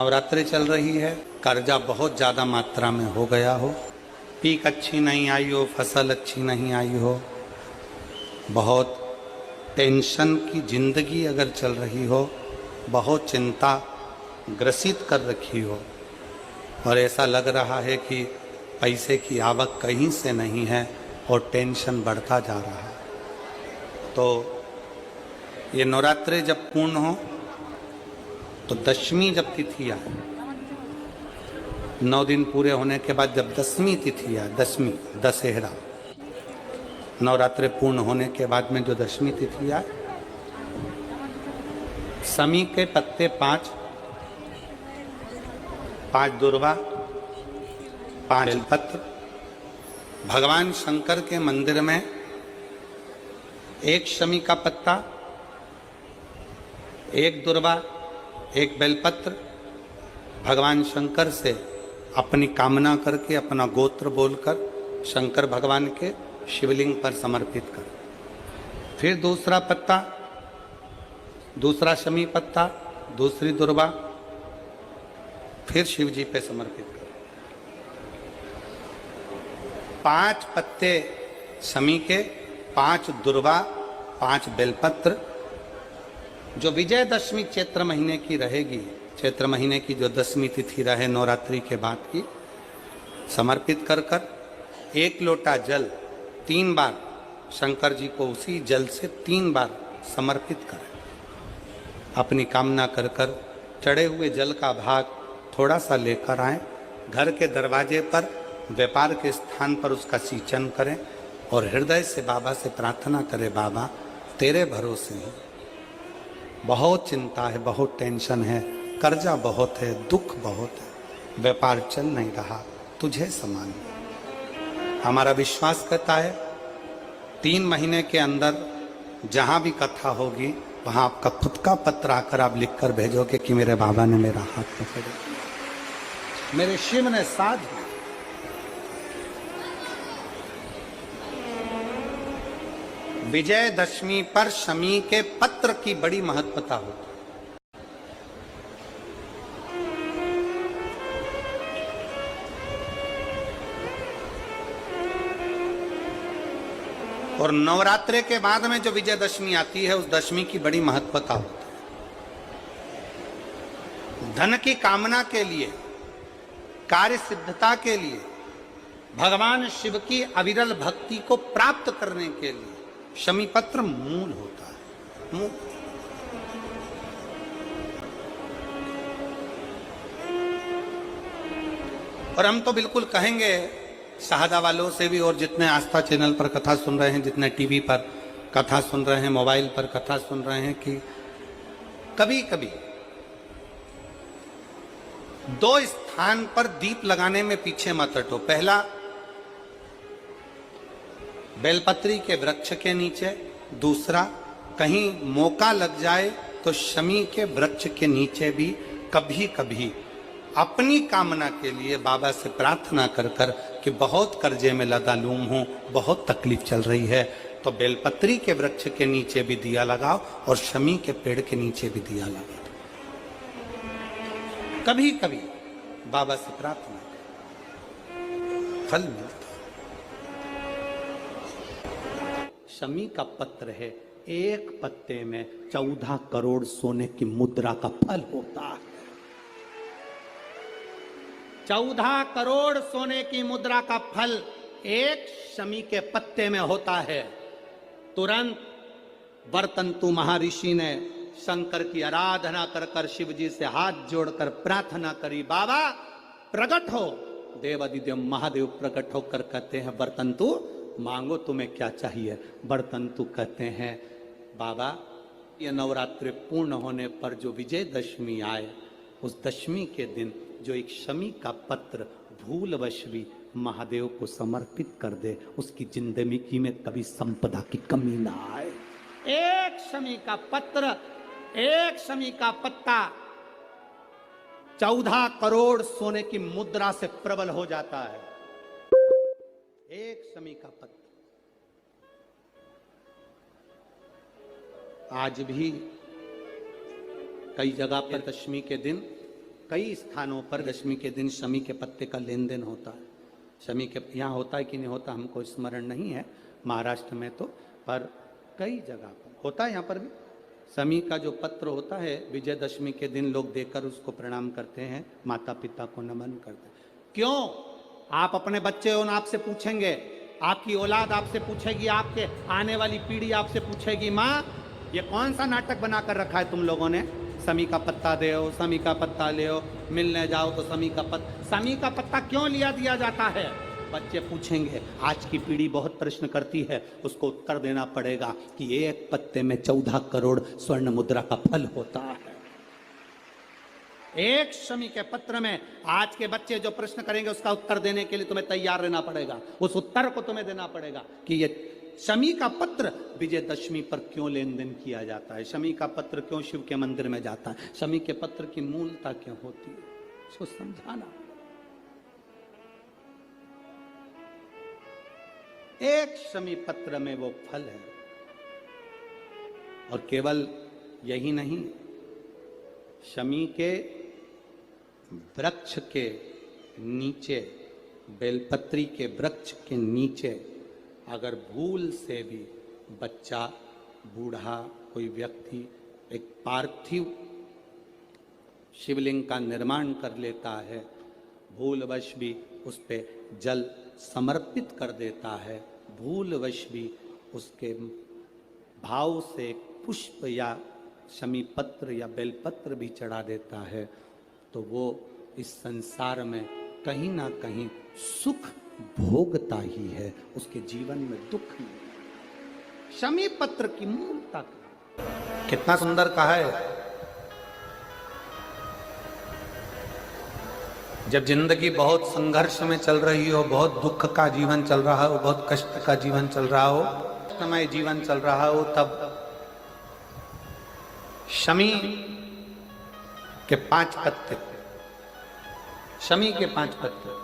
नवरात्रि चल रही है, कर्जा बहुत ज़्यादा मात्रा में हो गया हो, पीक अच्छी नहीं आई हो, फसल अच्छी नहीं आई हो, बहुत टेंशन की ज़िंदगी अगर चल रही हो, बहुत चिंता ग्रसित कर रखी हो और ऐसा लग रहा है कि पैसे की आवक कहीं से नहीं है और टेंशन बढ़ता जा रहा है, तो ये नवरात्रि जब पूर्ण हो तो दशमी जब तिथि आए, 9 दिन पूरे होने के बाद जब दसवीं तिथि आए, दशमी दशहरा, नवरात्रि पूर्ण होने के बाद में जो दशमी तिथि आए, समी के पत्ते 5 दुर्वा, 5 बेलपत्र, भगवान शंकर के मंदिर में 1 शमी का पत्ता, 1 दुर्वा, 1 बेलपत्र, भगवान शंकर से अपनी कामना करके अपना गोत्र बोलकर शंकर भगवान के शिवलिंग पर समर्पित कर। फिर दूसरा पत्ता, दूसरा शमी पत्ता, दूसरी दुर्वा, फिर शिव जी पे समर्पित कर। 5 पत्ते शमी के, 5 दुर्वा, 5 बेलपत्र, जो विजयदशमी चैत्र महीने की रहेगी, चैत्र महीने की जो दसवीं तिथि रहे नवरात्रि के बाद की, समर्पित कर कर 1 लोटा जल 3 बार शंकर जी को उसी जल से 3 बार समर्पित करें। अपनी कामना कर कर चढ़े हुए जल का भाग थोड़ा सा लेकर आएं, घर के दरवाजे पर व्यापार के स्थान पर उसका सिंचन करें और हृदय से बाबा से प्रार्थना करें, बाबा तेरे भरोसे हैं, बहुत चिंता है, बहुत टेंशन है, कर्जा बहुत है, दुख बहुत है, व्यापार चल नहीं रहा, तुझे समान। हमारा विश्वास कहता है 3 महीने के अंदर जहां भी कथा होगी वहां आपका खुद का पत्र आकर आप लिखकर भेजोगे कि मेरे बाबा ने मेरा हाथ पकड़ा, मेरे शिव ने साथ दिया। विजयदशमी पर शमी के पत्र की बड़ी महत्वता होती है। और नवरात्रि के बाद में जो विजयदशमी आती है उस दशमी की बड़ी महत्वता होती है। धन की कामना के लिए, कार्य सिद्धता के लिए, भगवान शिव की अविरल भक्ति को प्राप्त करने के लिए शमी पत्र मूल होता है, मूल। और हम तो बिल्कुल कहेंगे शाहदा वालों से भी, और जितने आस्था चैनल पर कथा सुन रहे हैं, जितने टीवी पर कथा सुन रहे हैं, मोबाइल पर कथा सुन रहे हैं, कि कभी कभी 2 स्थान पर दीप लगाने में पीछे मत हटो। पहला, बेलपत्री के वृक्ष के नीचे, दूसरा कहीं मौका लग जाए तो शमी के वृक्ष के नीचे भी कभी कभी अपनी कामना के लिए बाबा से प्रार्थना कर कर कि बहुत कर्जे में लदालूम हूं, बहुत तकलीफ चल रही है, तो बेलपत्री के वृक्ष के नीचे भी दिया लगाओ और शमी के पेड़ के नीचे भी दिया लगाओ। कभी कभी बाबा से प्रार्थना कर, फल मिलता। शमी का पत्र है, 1 पत्ते में 14 करोड़ सोने की मुद्रा का फल होता है। 14 करोड़ सोने की मुद्रा का फल 1 शमी के पत्ते में होता है। तुरंत वर्तंतु महर्षि ने शंकर की आराधना कर कर शिव जी से हाथ जोड़कर प्रार्थना करी, बाबा प्रकट हो। देवादिदेव महादेव प्रकट होकर कहते हैं, वर्तंतु मांगो तुम्हें क्या चाहिए। वर्तंतु कहते हैं, बाबा ये नवरात्रि पूर्ण होने पर जो विजयदशमी आए, उस दशमी के दिन जो 1 शमी का पत्र भूलवश भी महादेव को समर्पित कर दे, उसकी जिंदगी में कभी संपदा की कमी ना आए। 1 शमी का पत्र, 1 शमी का पत्ता 14 करोड़ सोने की मुद्रा से प्रबल हो जाता है। 1 शमी का पत्र। आज भी कई जगह पर दशमी के दिन कई स्थानों पर दशमी के दिन शमी के पत्ते का लेन देन होता है। शमी के यहाँ होता है कि नहीं होता हमको स्मरण नहीं है, महाराष्ट्र में तो, पर कई जगह पर होता है। यहाँ पर भी शमी का जो पत्र होता है विजयदशमी के दिन लोग देकर उसको प्रणाम करते हैं, माता पिता को नमन करते हैं। क्यों? आप अपने बच्चे हो, आपसे पूछेंगे, आपकी औलाद आपसे पूछेगी, आपके आने वाली पीढ़ी आपसे पूछेगी, माँ ये कौन सा नाटक बनाकर रखा है तुम लोगों ने? शमी का पत्ता दे, शमी का पत्ता ले, मिलने जाओ तो शमी का पत्ता क्यों लिया दिया जाता है? बच्चे पूछेंगे। आज की पीढ़ी बहुत प्रश्न करती है, उसको उत्तर देना पड़ेगा कि एक पत्ते में 14 करोड़ स्वर्ण मुद्रा का फल होता है। एक शमी के पत्र में आज के बच्चे जो प्रश्न करेंगे उसका उत्तर देने के लिए तुम्हें तैयार रहना पड़ेगा। उस उत्तर को तुम्हें देना पड़ेगा कि ये शमी का पत्र विजयदशमी पर क्यों लेन देन किया जाता है, शमी का पत्र क्यों शिव के मंदिर में जाता है, शमी के पत्र की मूलता क्यों होती है, इसको समझाना। एक शमी पत्र में वो फल है। और केवल यही नहीं, शमी के वृक्ष के नीचे, बेलपत्री के वृक्ष के नीचे अगर भूल से भी बच्चा, बूढ़ा, कोई व्यक्ति एक पार्थिव शिवलिंग का निर्माण कर लेता है, भूलवश भी उस पे जल समर्पित कर देता है, भूलवश भी उसके भाव से पुष्प या शमी पत्र या बेलपत्र भी चढ़ा देता है, तो वो इस संसार में कहीं ना कहीं सुख भोगता ही है, उसके जीवन में दुख नहीं। शमी पत्र की मूलता कितना सुंदर कहा है। जब जिंदगी बहुत संघर्ष में चल रही हो, बहुत दुख का जीवन चल रहा हो, बहुत कष्ट का जीवन चल रहा हो, कष्टमय जीवन चल रहा हो, तब शमी के 5 पत्ते, शमी के 5 पत्ते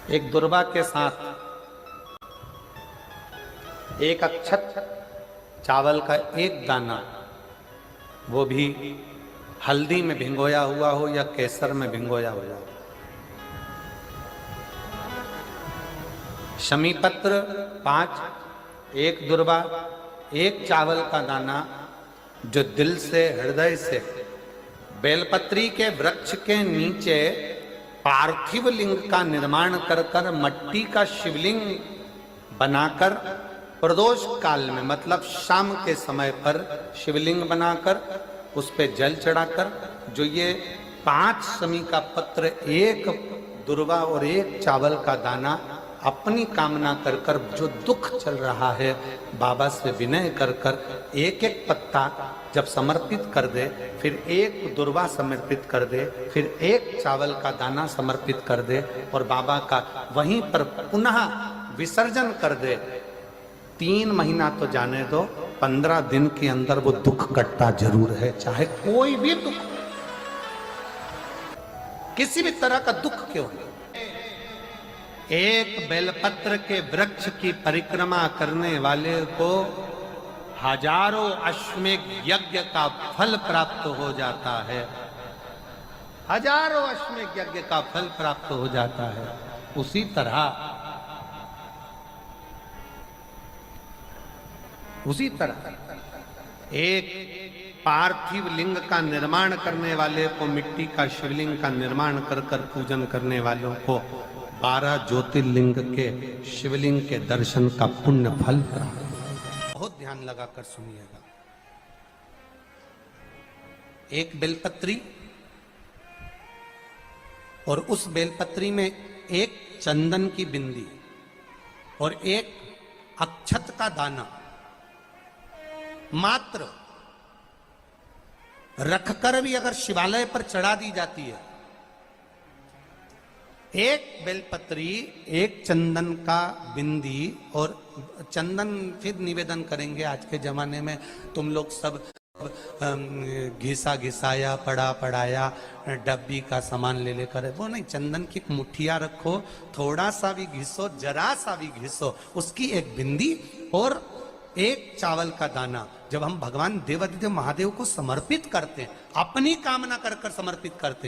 एक दुर्वा के साथ, एक अक्षत चावल का एक दाना, वो भी हल्दी में भिंगोया हुआ हो या केसर में भिंगोया हुआ हो, शमी पत्र 5, एक दुर्वा, एक चावल का दाना, जो दिल से, हृदय से बेलपत्री के वृक्ष के नीचे पार्थिव लिंग का निर्माण कर कर, मट्टी का शिवलिंग बनाकर, प्रदोष काल में मतलब शाम के समय पर शिवलिंग बनाकर उस पे जल चढ़ाकर, जो ये 5 शमी का पत्र, एक दुर्वा और एक चावल का दाना, अपनी कामना कर कर, जो दुख चल रहा है बाबा से विनय कर कर एक एक पत्ता जब समर्पित कर दे, फिर एक दुर्वा समर्पित कर दे, फिर एक चावल का दाना समर्पित कर दे और बाबा का वहीं पर पुनः विसर्जन कर दे, 3 महीना तो जाने दो, 15 दिन के अंदर वो दुख कटता जरूर है, चाहे कोई भी दुख, किसी भी तरह का दुख क्यों नहीं। एक बेलपत्र के वृक्ष की परिक्रमा करने वाले को हजारों अश्वमेध यज्ञ का फल प्राप्त हो जाता है, हजारों अश्वमेध यज्ञ का फल प्राप्त हो जाता है। उसी तरह एक पार्थिव लिंग का निर्माण करने वाले को, मिट्टी का शिवलिंग का निर्माण कर कर पूजन करने वालों को 12 ज्योतिर्लिंग के शिवलिंग के दर्शन का पुण्य फल प्राप्त। बहुत ध्यान लगाकर सुनिएगा। एक बेलपत्री और उस बेलपत्री में एक चंदन की बिंदी और एक अक्षत का दाना मात्र रखकर भी अगर शिवालय पर चढ़ा दी जाती है, एक बेलपत्री, एक चंदन का बिंदी, और चंदन फिर निवेदन करेंगे। आज के जमाने में तुम लोग सब घिसा घिसाया, पड़ा पड़ाया, डब्बी का सामान ले लेकर, वो नहीं, चंदन की मुठिया रखो, थोड़ा सा भी घिसो, जरा सा भी घिसो, उसकी एक बिंदी और एक चावल का दाना जब हम भगवान देवाधिदेव महादेव को समर्पित करते हैं, अपनी कामना कर कर समर्पित करते हैं,